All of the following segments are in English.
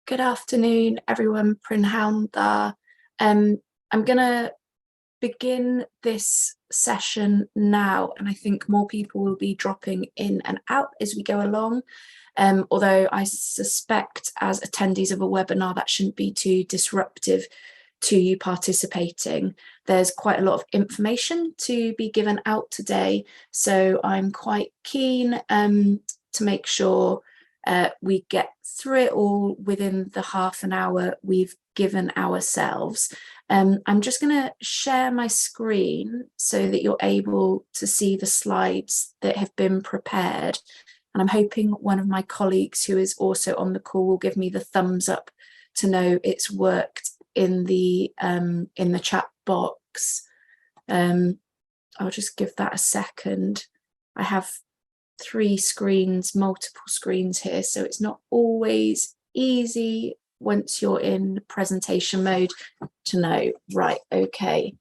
Good afternoon, everyone. Prynhawn dda. I'm going to begin this session now, and I think more people will be dropping in and out as we go along. Although I suspect as attendees of a webinar that shouldn't be too disruptive to you participating. There's quite a lot of information to be given out today, so I'm quite keen to make sure we get through it all within the half an hour we've given ourselves. I'm just going to share my screen so that you're able to see the slides that have been prepared. And I'm hoping one of my colleagues who is also on the call will give me the thumbs up to know it's worked in the chat box. I'll just give that a second. I have 3 screens, multiple screens here, so it's not always easy once you're in presentation mode to know, right, okay,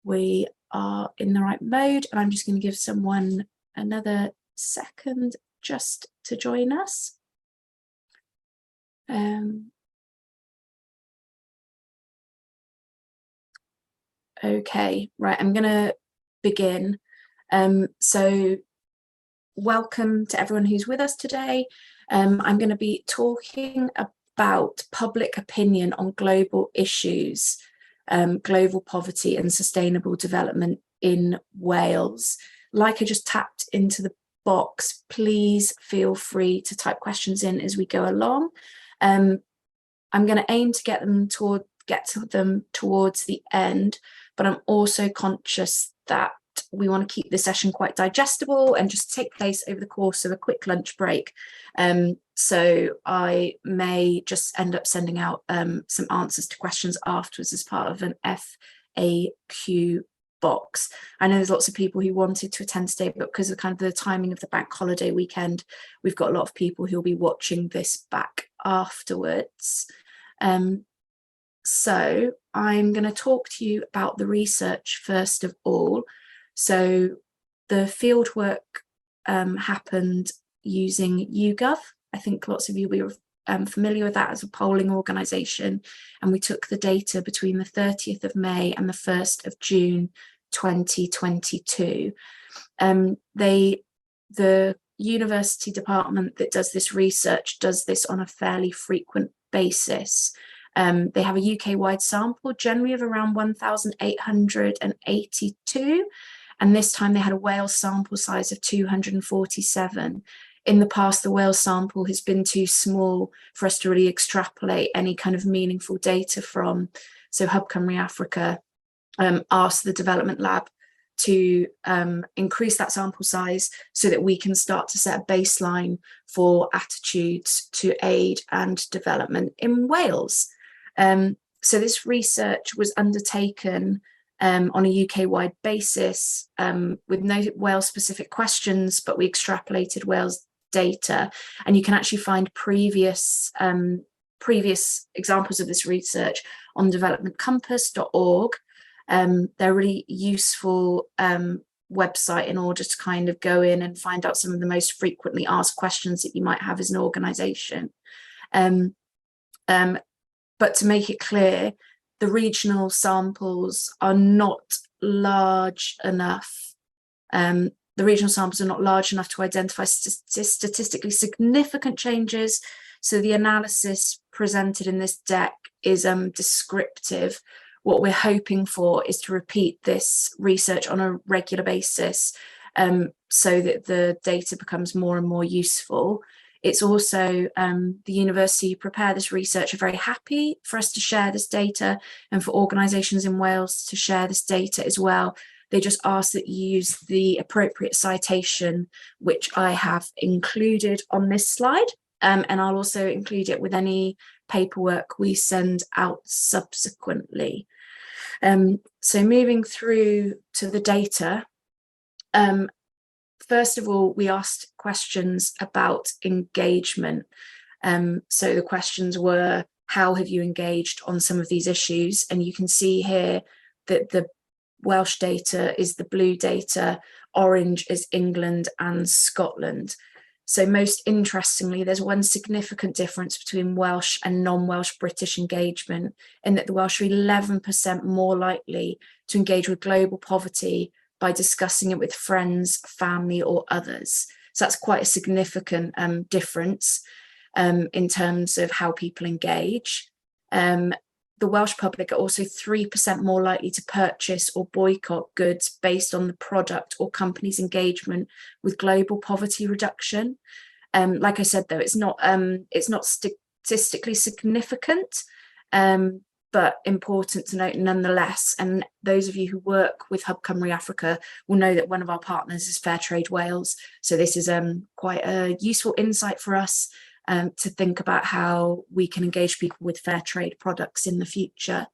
we are in the right mode, and I'm just going to give someone another second just to join us. Okay, right, I'm going to begin. So welcome to everyone who's with us today. I'm going to be talking about public opinion on global issues, global poverty and sustainable development in Wales. Like I just tapped into the box, please feel free to type questions in as we go along. I'm going to aim to get to them towards the end, but I'm also conscious that we want to keep the session quite digestible and just take place over the course of a quick lunch break. So I may just end up sending out some answers to questions afterwards as part of an FAQ box. I know there's lots of people who wanted to attend today, but because of kind of the timing of the bank holiday weekend, we've got a lot of people who'll be watching this back afterwards. So I'm going to talk to you about the research first of all. So the fieldwork happened using YouGov. I think lots of you will be familiar with that as a polling organisation, and we took the data between the 30th of May and the 1st of June 2022. The university department that does this research does this on a fairly frequent basis. They have a UK-wide sample, generally of around 1,882. And this time they had a Wales sample size of 247. In the past, the Wales sample has been too small for us to really extrapolate any kind of meaningful data from. So Hub Cymru Africa asked the development lab to increase that sample size so that we can start to set a baseline for attitudes to aid and development in Wales. So this research was undertaken on a UK-wide basis with no Wales-specific questions, but we extrapolated Wales data, and you can actually find previous examples of this research on developmentcompass.org. They're a really useful website in order to kind of go in and find out some of the most frequently asked questions that you might have as an organisation. But to make it clear, the regional samples are not large enough. The regional samples are not large enough to identify statistically significant changes. So the analysis presented in this deck is descriptive. What we're hoping for is to repeat this research on a regular basis so that the data becomes more and more useful. It's also the university who prepare this research are very happy for us to share this data and for organisations in Wales to share this data as well. They just ask that you use the appropriate citation, which I have included on this slide, and I'll also include it with any paperwork we send out subsequently. So moving through to the data, first of all, we asked questions about engagement. So the questions were, how have you engaged on some of these issues? And you can see here that the Welsh data is the blue data, orange is England and Scotland. So most interestingly, there's one significant difference between Welsh and non-Welsh British engagement, in that the Welsh are 11% more likely to engage with global poverty by discussing it with friends, family, or others. So that's quite a significant difference in terms of how people engage. The Welsh public are also 3% more likely to purchase or boycott goods based on the product or company's engagement with global poverty reduction. Like I said, though, it's not statistically significant, but important to note nonetheless. And those of you who work with Hub Cymru Africa will know that one of our partners is Fairtrade Wales. So this is quite a useful insight for us to think about how we can engage people with fair trade products in the future.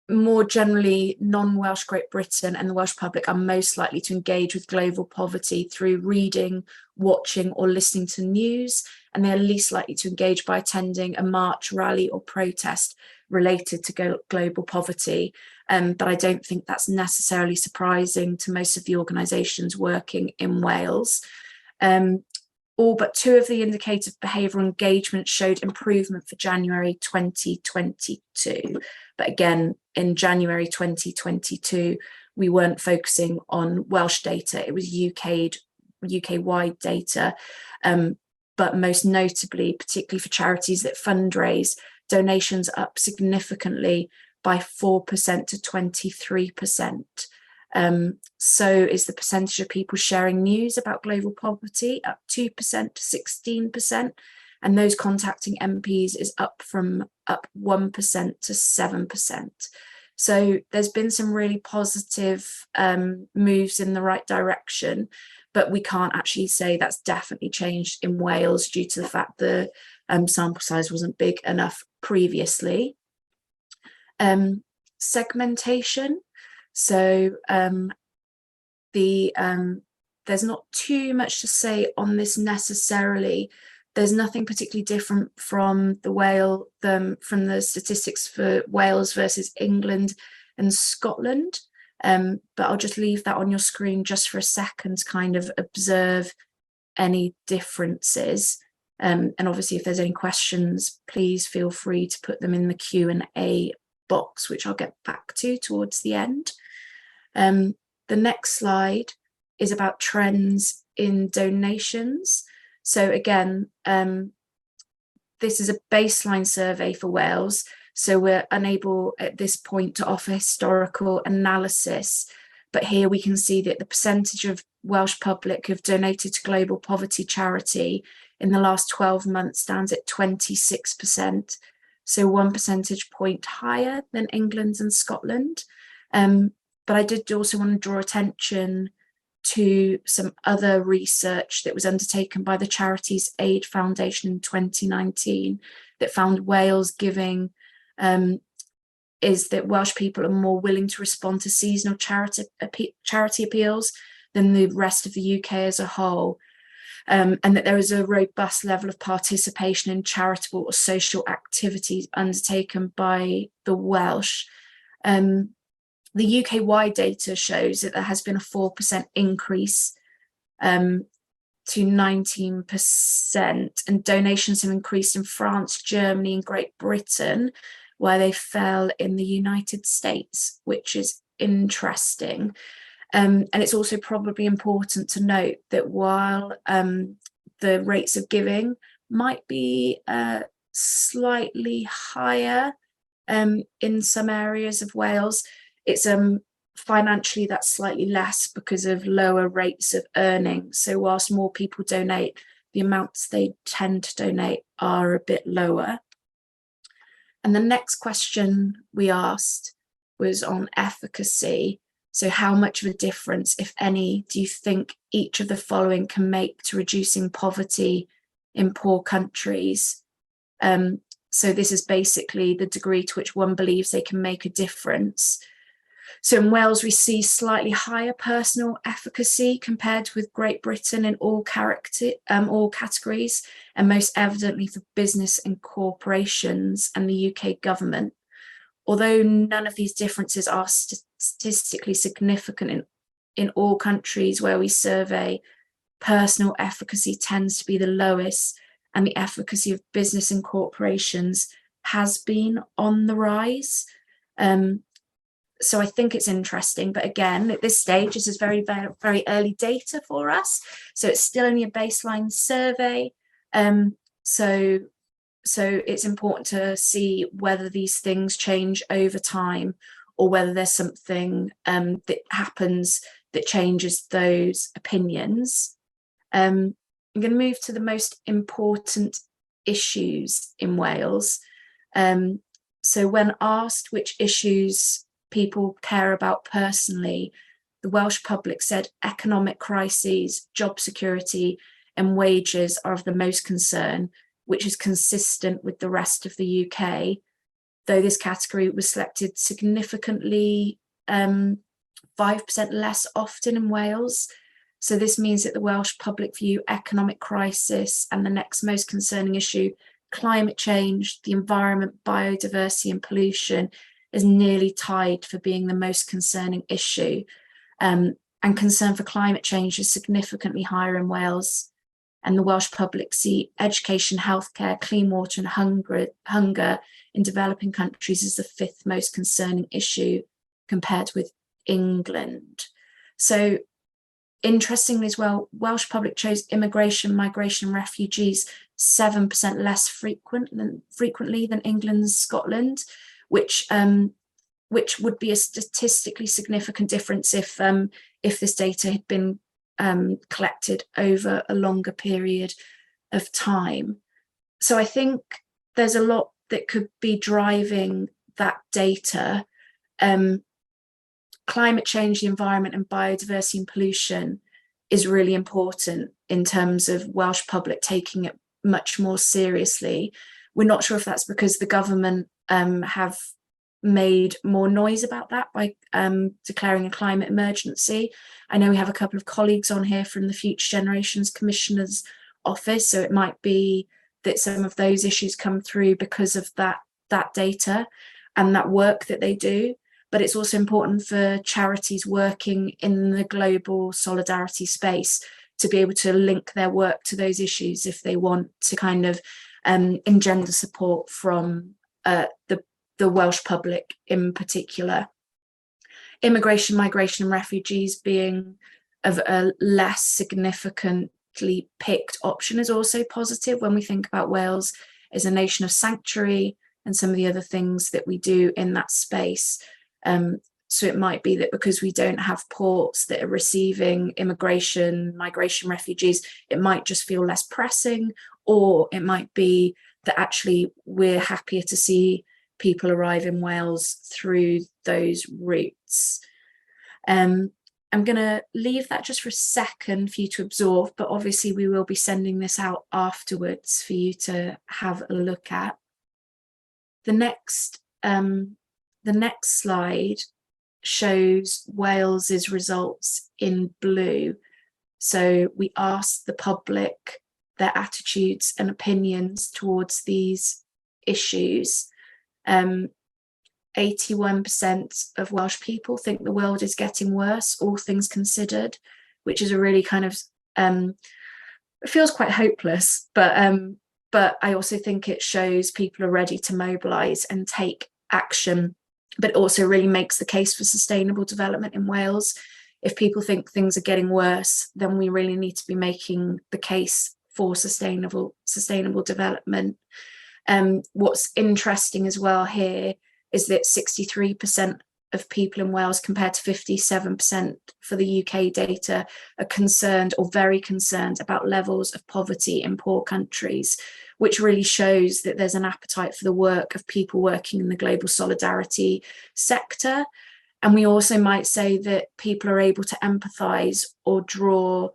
More generally, non-Welsh Great Britain and the Welsh public are most likely to engage with global poverty through reading, watching, or listening to news, and they are least likely to engage by attending a march, rally, or protest related to global poverty. But I don't think that's necessarily surprising to most of the organisations working in Wales. All but 2 of the indicators of behavioural engagement showed improvement for January 2022. But again, in January 2022, we weren't focusing on Welsh data, it was UK-wide data. But most notably, particularly for charities that fundraise, donations up significantly by 4% to 23%. So is the percentage of people sharing news about global poverty, up 2% to 16%, and those contacting MPs is up 1% to 7%. So there's been some really positive moves in the right direction, but we can't actually say that's definitely changed in Wales due to the fact the sample size wasn't big enough previously. Segmentation. So there's not too much to say on this necessarily. There's nothing particularly different from from the statistics for Wales versus England and Scotland. But I'll just leave that on your screen just for a second to kind of observe any differences. And obviously, if there's any questions, please feel free to put them in the Q&A box, which I'll get back to towards the end. The next slide is about trends in donations. So again, this is a baseline survey for Wales, so we're unable at this point to offer historical analysis, but here we can see that the percentage of Welsh public who've donated to global poverty charity in the last 12 months stands at 26%, so 1 percentage point higher than England and Scotland. But I did also want to draw attention to some other research that was undertaken by the Charities Aid Foundation in 2019 that found Wales giving is that Welsh people are more willing to respond to seasonal charity appeals than the rest of the UK as a whole, and that there is a robust level of participation in charitable or social activities undertaken by the Welsh. The UK-wide data shows that there has been a 4% increase to 19%, and donations have increased in France, Germany, and Great Britain, where they fell in the United States, which is interesting. And it's also probably important to note that while the rates of giving might be slightly higher in some areas of Wales, it's financially that's slightly less because of lower rates of earning. So whilst more people donate, the amounts they tend to donate are a bit lower. And the next question we asked was on efficacy. So how much of a difference, if any, do you think each of the following can make to reducing poverty in poor countries? So this is basically the degree to which one believes they can make a difference. So in Wales, we see slightly higher personal efficacy compared with Great Britain in all categories, and most evidently for business and corporations and the UK government. Although none of these differences are statistically significant in all countries where we survey, personal efficacy tends to be the lowest, and the efficacy of business and corporations has been on the rise. So I think it's interesting, but again, at this stage, this is very, very, very early data for us. So it's still only a baseline survey. So it's important to see whether these things change over time, or whether there's something that happens that changes those opinions. I'm going to move to the most important issues in Wales. So when asked which issues people care about personally, the Welsh public said economic crises, job security, and wages are of the most concern, which is consistent with the rest of the UK, though this category was selected significantly 5% less often in Wales. So this means that the Welsh public view economic crisis and the next most concerning issue, climate change, the environment, biodiversity, and pollution, is nearly tied for being the most concerning issue. And concern for climate change is significantly higher in Wales. And the Welsh public see education, healthcare, clean water, and hunger in developing countries as the fifth most concerning issue compared with England. So interestingly as well, Welsh public chose immigration, migration, and refugees 7% less frequently than England and Scotland, which would be a statistically significant difference if this data had been collected over a longer period of time. So I think there's a lot that could be driving that data. Climate change, the environment, and biodiversity and pollution is really important in terms of Welsh public taking it much more seriously. We're not sure if that's because the government have made more noise about that by declaring a climate emergency. I know we have a couple of colleagues on here from the Future Generations Commissioner's Office, so it might be that some of those issues come through because of that data and that work that they do. But it's also important for charities working in the global solidarity space to be able to link their work to those issues if they want to kind of engender support from the Welsh public in particular. Immigration, migration, and refugees being of a less significantly picked option is also positive when we think about Wales as a nation of sanctuary and some of the other things that we do in that space. So it might be that because we don't have ports that are receiving immigration, migration, refugees, it might just feel less pressing, or it might be that actually we're happier to see people arrive in Wales through those routes. I'm going to leave that just for a second for you to absorb, but obviously we will be sending this out afterwards for you to have a look at. The next slide shows Wales's results in blue. So we asked the public their attitudes and opinions towards these issues. 81% of Welsh people think the world is getting worse, all things considered, which is a really kind of, it feels quite hopeless, but I also think it shows people are ready to mobilise and take action, but also really makes the case for sustainable development in Wales. If people think things are getting worse, then we really need to be making the case for sustainable development. What's interesting as well here is that 63% of people in Wales, compared to 57% for the UK data, are concerned or very concerned about levels of poverty in poor countries, which really shows that there's an appetite for the work of people working in the global solidarity sector. And we also might say that people are able to empathise or draw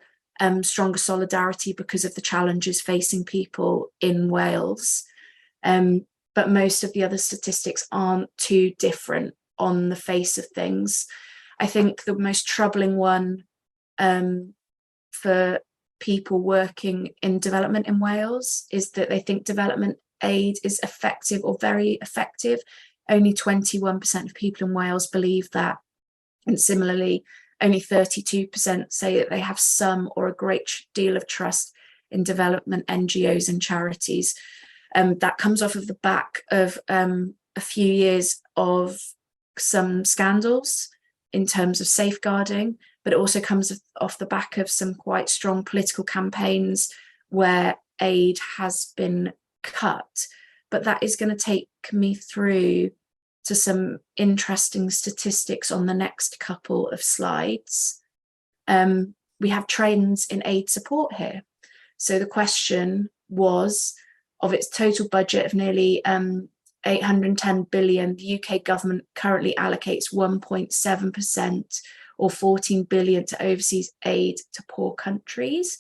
stronger solidarity because of the challenges facing people in Wales. But most of the other statistics aren't too different on the face of things. I think the most troubling one for people working in development in Wales is that they think development aid is effective or very effective. Only 21% of people in Wales believe that. And similarly, only 32% say that they have some or a great deal of trust in development NGOs and charities. That comes off of the back of a few years of some scandals in terms of safeguarding, but it also comes off the back of some quite strong political campaigns where aid has been cut. But that is going to take me through to some interesting statistics on the next couple of slides. We have trends in aid support here. So the question was, of its total budget of nearly 810 billion, the UK government currently allocates 1.7% or 14 billion to overseas aid to poor countries.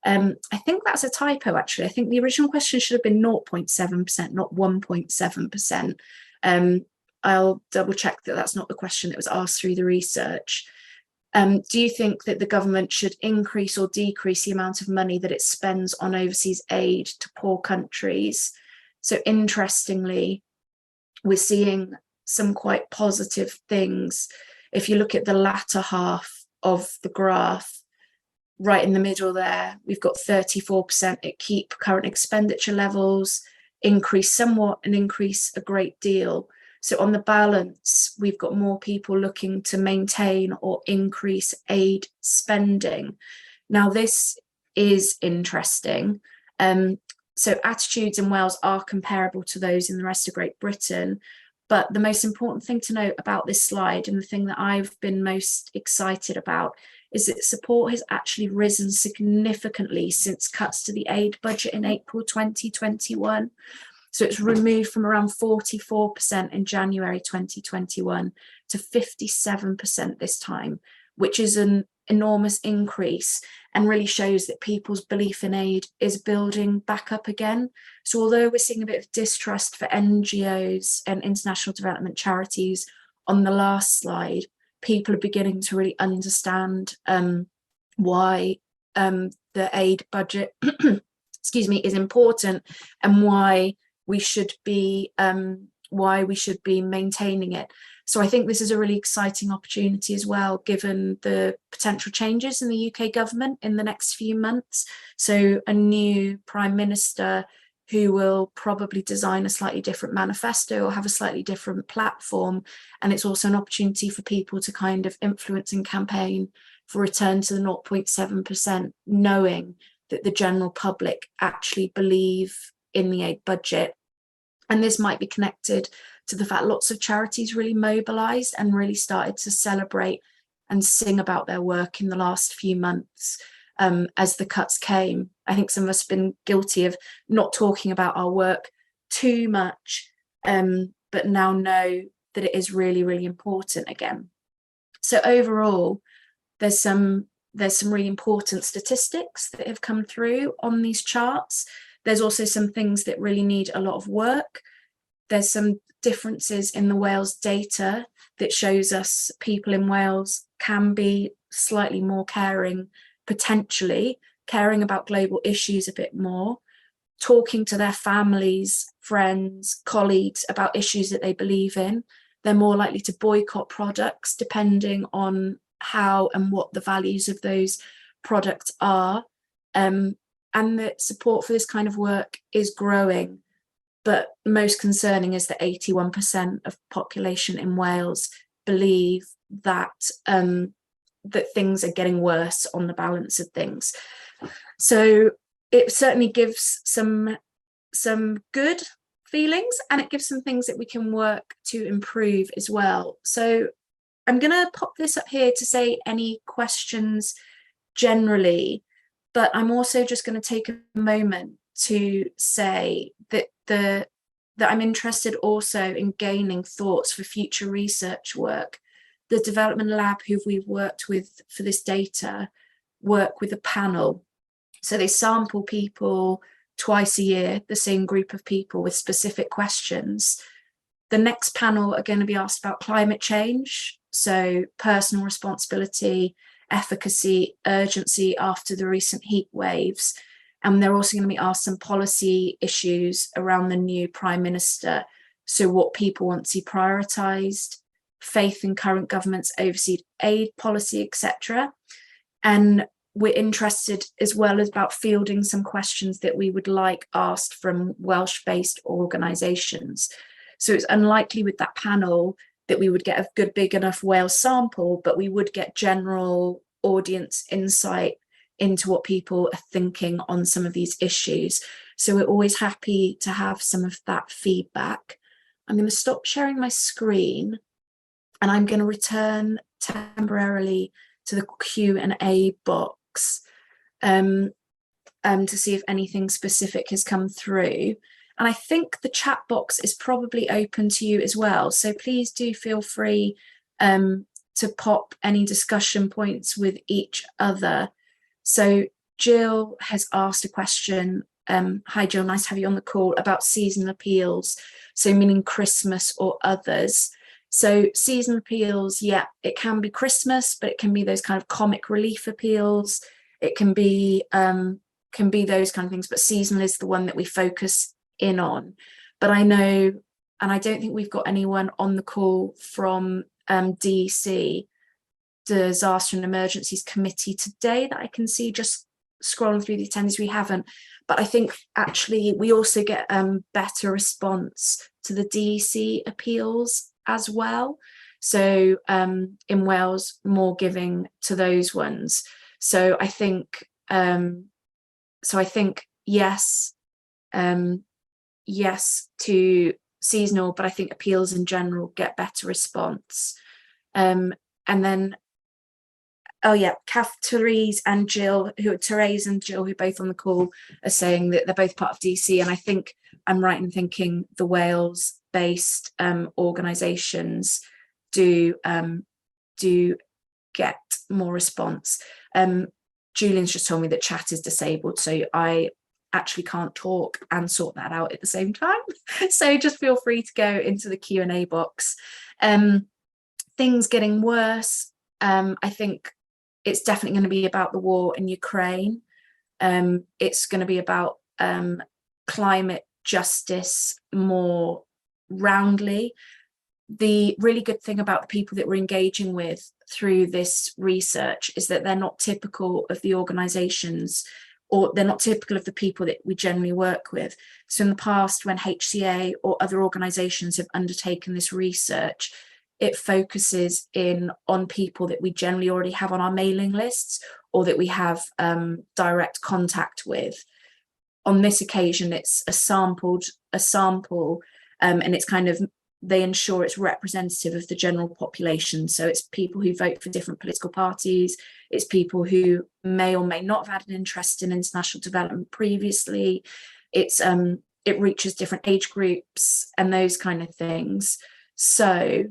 I think that's a typo, actually. I think the original question should have been 0.7%, not 1.7%. I'll double check that that's not the question that was asked through the research. Do you think that the government should increase or decrease the amount of money that it spends on overseas aid to poor countries? So interestingly, we're seeing some quite positive things. If you look at the latter half of the graph, right in the middle there, we've got 34% at keep current expenditure levels, increase somewhat and increase a great deal. So on the balance, we've got more people looking to maintain or increase aid spending. Now, this is interesting. So attitudes in Wales are comparable to those in the rest of Great Britain. But the most important thing to note about this slide, and the thing that I've been most excited about, is that support has actually risen significantly since cuts to the aid budget in April 2021. So it's removed from around 44% in January 2021 to 57% this time, which is an enormous increase and really shows that people's belief in aid is building back up again. So although we're seeing a bit of distrust for NGOs and international development charities on the last slide, people are beginning to really understand why the aid budget excuse me, is important, and why we should be maintaining it. So I think this is a really exciting opportunity as well, given the potential changes in the UK government in the next few months. So a new Prime Minister who will probably design a slightly different manifesto or have a slightly different platform. And it's also an opportunity for people to kind of influence and campaign for return to the 0.7%, knowing that the general public actually believe in the aid budget. And this might be connected to the fact lots of charities really mobilised and really started to celebrate and sing about their work in the last few months as the cuts came. I think some of us have been guilty of not talking about our work too much, but now know that it is really, really important again. So overall, there's some really important statistics that have come through on these charts. There's also some things that really need a lot of work. There's some differences in the Wales data that shows us people in Wales can be slightly more caring, potentially caring about global issues a bit more, talking to their families, friends, colleagues about issues that they believe in. They're more likely to boycott products depending on how and what the values of those products are. And that support for this kind of work is growing. But most concerning is that 81% of population in Wales believe that that things are getting worse on the balance of things. So it certainly gives some good feelings, and it gives some things that we can work to improve as well. So I'm going to pop this up here to say any questions generally, but I'm also just going to take a moment to say that that I'm interested also in gaining thoughts for future research work. The development lab who we've worked with for this data work with a panel. So they sample people twice a year, the same group of people with specific questions. The next panel are going to be asked about climate change, so personal responsibility, efficacy, urgency after the recent heat waves. And they're also going to be asked some policy issues around the new Prime Minister. So what people want to see prioritised, faith in current government's overseas aid policy, etc. And we're interested as well as about fielding some questions that we would like asked from Welsh-based organisations. So it's unlikely with that panel that we would get a good big enough Wales sample, but we would get general audience insight into what people are thinking on some of these issues. So we're always happy to have some of that feedback. I'm going to stop sharing my screen and I'm going to return temporarily to the Q&A box to see if anything specific has come through. And I think the chat box is probably open to you as well. So please do feel free to pop any discussion points with each other. So Jill has asked a question. Hi, Jill, nice to have you on the call, about seasonal appeals. So meaning Christmas or others. So seasonal appeals, yeah, it can be Christmas, but it can be those kind of comic relief appeals. It can be those kind of things, but seasonal is the one that we focus in on. But I know, and I don't think we've got anyone on the call from DEC, Disaster and Emergencies Committee today that I can see just scrolling through the attendees. We haven't, but I think actually we also get better response to the DEC appeals as well. So in Wales, more giving to those ones. So I think yes, yes to seasonal, but I think appeals in general get better response. And then, oh yeah, Therese and Jill, who are both on the call, are saying that they're both part of DC. And I think I'm right in thinking the Wales-based organisations do get more response. Julian's just told me that chat is disabled, so I actually can't talk and sort that out at the same time. So just feel free to go into the Q&A box. Things getting worse. I think it's definitely going to be about the war in Ukraine. It's going to be about climate justice more roundly. The really good thing about the people that we're engaging with through this research is that they're not typical of the organisations, or they're not typical of the people that we generally work with. So in the past, when HCA or other organisations have undertaken this research, it focuses in on people that we generally already have on our mailing lists or that we have direct contact with. On this occasion, it's a sample, and it's kind of, they ensure it's representative of the general population. So it's people who vote for different political parties. It's people who may or may not have had an interest in international development previously. It's it reaches different age groups and those kind of things. So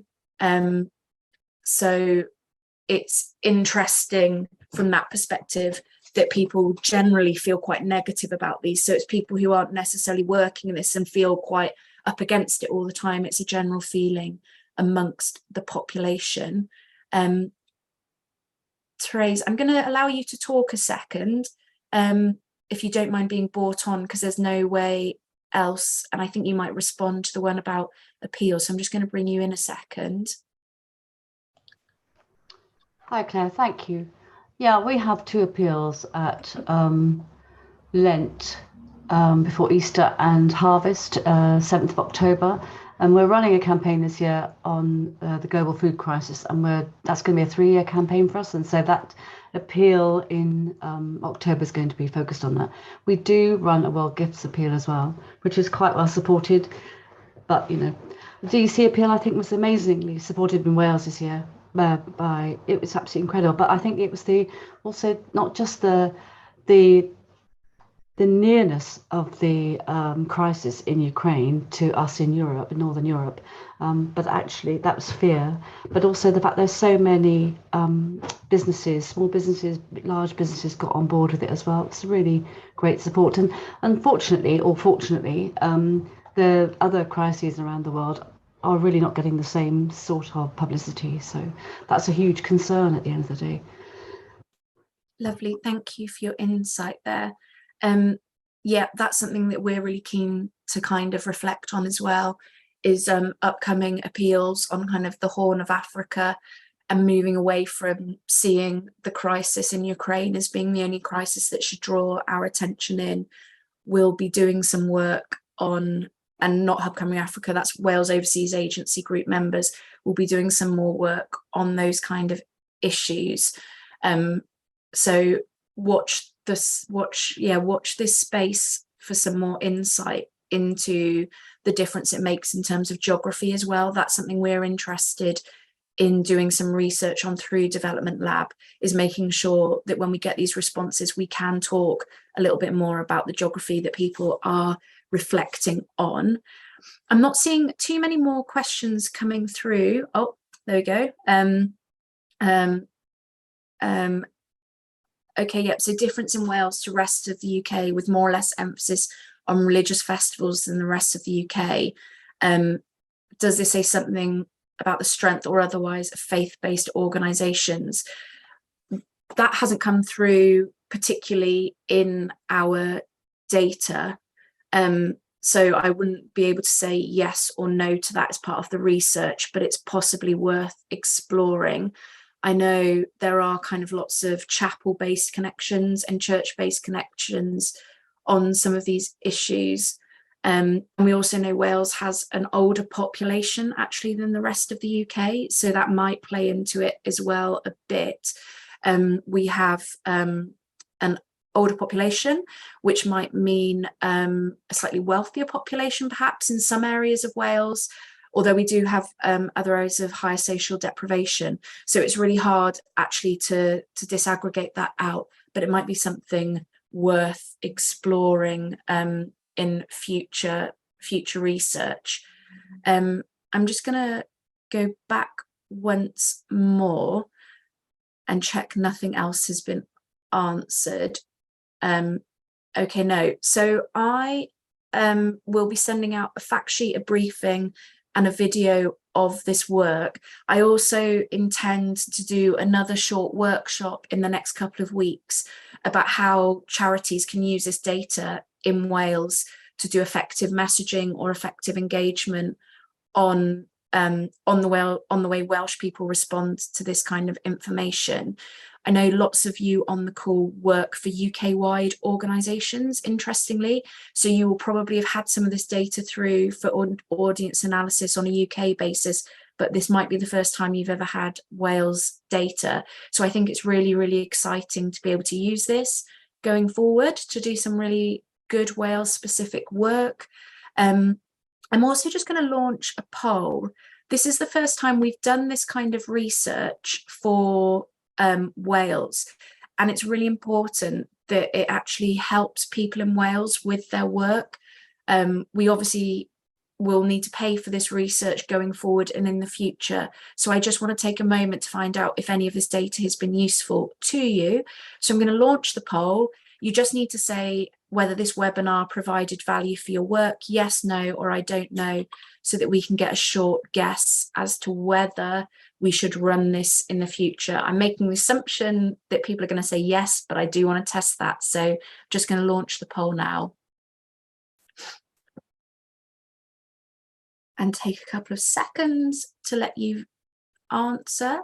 it's interesting from that perspective that people generally feel quite negative about these. So it's people who aren't necessarily working in this and feel quite up against it all the time. It's a general feeling amongst the population. Therese, I'm going to allow you to talk a second, if you don't mind being brought on, because there's no way else, and I think you might respond to the one about appeals. So I'm just going to bring you in a second. Hi Claire, thank you. Yeah, we have two appeals at Lent, before Easter and Harvest, 7th of October, and we're running a campaign this year on the global food crisis, and that's going to be a 3-year campaign for us, and so that appeal in October is going to be focused on that. We do run a World Gifts appeal as well, which is quite well supported, but you know, the DC appeal I think was amazingly supported in Wales this year. It was absolutely incredible, but I think it was also not just the nearness of the crisis in Ukraine to us in Europe, in Northern Europe, but actually that was fear, but also the fact there's so many businesses, small businesses, large businesses got on board with it as well. It's really great support, and unfortunately or fortunately, the other crises around the world are really not getting the same sort of publicity, so that's a huge concern at the end of the day. Lovely, thank you for your insight there. Yeah, that's something that we're really keen to kind of reflect on as well, is upcoming appeals on kind of the Horn of Africa and moving away from seeing the crisis in Ukraine as being the only crisis that should draw our attention in. We'll be doing some work on, and not Hub Cymru Africa, that's Wales Overseas Agency group members, will be doing some more work on those kind of issues. So watch this space for some more insight into the difference it makes in terms of geography as well. That's something we're interested in doing some research on through Development Lab, is making sure that when we get these responses, we can talk a little bit more about the geography that people are reflecting on. I'm not seeing too many more questions coming through. Oh, there we go. Okay, yep, so difference in Wales to rest of the UK with more or less emphasis on religious festivals than the rest of the UK. Does this say something about the strength or otherwise of faith-based organisations? That hasn't come through particularly in our data. So I wouldn't be able to say yes or no to that as part of the research, but it's possibly worth exploring. I know there are kind of lots of chapel-based connections and church-based connections on some of these issues. And we also know Wales has an older population actually than the rest of the UK, so that might play into it as well a bit. We have an older population, which might mean a slightly wealthier population perhaps in some areas of Wales, although we do have other areas of higher social deprivation. So it's really hard actually to disaggregate that out, but it might be something worth exploring in future research. I'm just going to go back once more and check nothing else has been answered. Okay, no. So I will be sending out a fact sheet, a briefing, and a video of this work. I also intend to do another short workshop in the next couple of weeks about how charities can use this data in Wales to do effective messaging or effective engagement on the way Welsh people respond to this kind of information. I know lots of you on the call work for UK-wide organisations, interestingly, so you will probably have had some of this data through for audience analysis on a UK basis, but this might be the first time you've ever had Wales data. So I think it's really, really exciting to be able to use this going forward to do some really good Wales-specific work. I'm also just going to launch a poll. This is the first time we've done this kind of research for Wales, and it's really important that it actually helps people in Wales with their work. We obviously will need to pay for this research going forward and in the future, so I just want to take a moment to find out if any of this data has been useful to you. So I'm going to launch the poll. You just need to say whether this webinar provided value for your work, yes, no, or I don't know, so that we can get a short guess as to whether we should run this in the future. I'm making the assumption that people are going to say yes, but I do want to test that. So I'm just going to launch the poll now and take a couple of seconds to let you answer.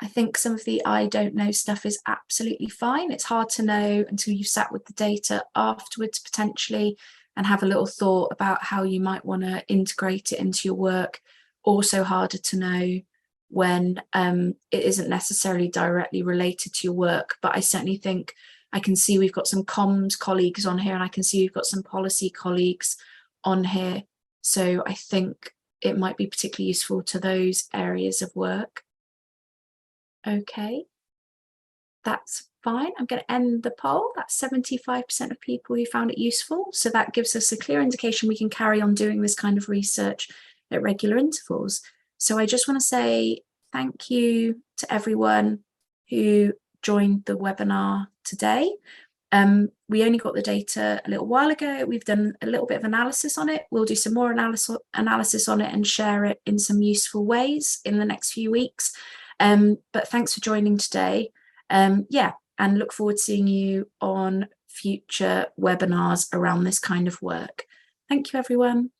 I think some of the I don't know stuff is absolutely fine. It's hard to know until you've sat with the data afterwards potentially and have a little thought about how you might want to integrate it into your work. Also harder to know when it isn't necessarily directly related to your work, but I certainly think I can see we've got some comms colleagues on here, and I can see we've got some policy colleagues on here. So I think it might be particularly useful to those areas of work. Okay, that's fine. I'm going to end the poll. That's 75% of people who found it useful. So that gives us a clear indication we can carry on doing this kind of research at regular intervals. So I just want to say thank you to everyone who joined the webinar today. We only got the data a little while ago. We've done a little bit of analysis on it. We'll do some more analysis on it and share it in some useful ways in the next few weeks. But thanks for joining today. Yeah, and look forward to seeing you on future webinars around this kind of work. Thank you, everyone.